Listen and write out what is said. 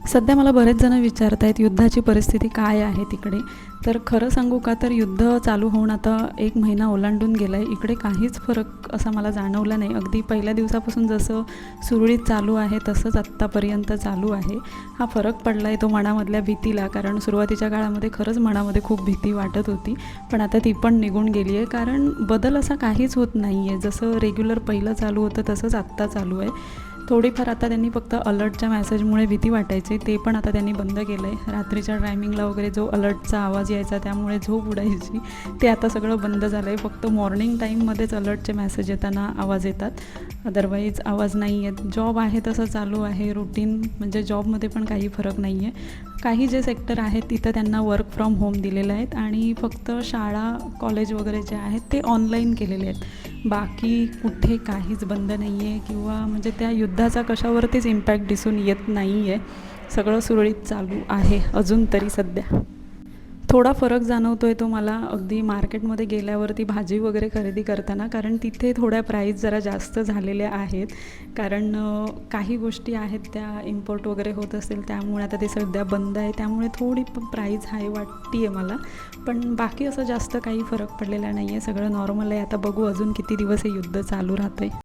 सध्या मला बरेच जण विचारत आहेत युद्धाची परिस्थिती काय आहे तिकडे. तर खरं सांगू का, तर युद्ध चालू होऊन आता 1 महिना ओलांडून गेला आहे. इकडे काहीच फरक असा मला जाणवला नाही. अगदी पहिल्या दिवसापासून जसं सुरळीत चालू आहे तसंच आत्तापर्यंत चालू आहे. हा फरक पडला आहे तो मनामधल्या भीतीला, कारण सुरुवातीच्या काळामध्ये खरंच मनामध्ये खूप भीती वाटत होती. पण आता ती पण निघून गेली आहे, कारण बदल असा काहीच होत नाही आहे. जसं रेग्युलर पहिलं चालू होतं तसंच आत्ता चालू आहे. थोडीफार आता त्यांनी फक्त अलर्टच्या मेसेजमुळे भीती वाटायची, ते पण आता त्यांनी बंद केलं आहे. रात्रीच्या टायमिंगला वगैरे जो अलर्टचा आवाज यायचा त्यामुळे झोप उडायची, ते आता सगळं बंद झालं आहे. फक्त मॉर्निंग टाईममध्येच अलर्टचे मेसेज येताना आवाज येतात, अदरवाईज आवाज नाही येत. जॉब आहे तसं चालू आहे रुटीन, म्हणजे जॉबमध्ये पण काही फरक नाही आहे. काही जे सेक्टर आहेत तिथं त्यांना वर्क फ्रॉम होम दिलेलं आहेत आणि फक्त शाळा कॉलेज वगैरे जे आहेत ते ऑनलाईन केलेले आहेत. बाकी कुठे काहीच बंद नाही आहे, किंवा म्हणजे त्या युद्धाचा कशावरतीच इम्पॅक्ट दिसून येत नाही आहे. सगळं सुरळीत चालू आहे अजून तरी सध्या. थोडा फरक जाणवतो आहे तो मला अगदी मार्केटमध्ये गेल्यावरती भाजी वगैरे खरेदी करताना, कारण तिथे थोड्या प्राईस जरा जास्त झालेल्या आहेत. कारण काही गोष्टी आहेत त्या इम्पोर्ट वगैरे होत असेल त्यामुळे आता ते सध्या बंद आहे, त्यामुळे थोडी प्राईस हाय वाटते आहे मला. पण बाकी असं जास्त काही फरक पडलेला नाही आहे, सगळं नॉर्मल आहे. आता बघू अजून किती दिवस हे युद्ध चालू राहतं आहे.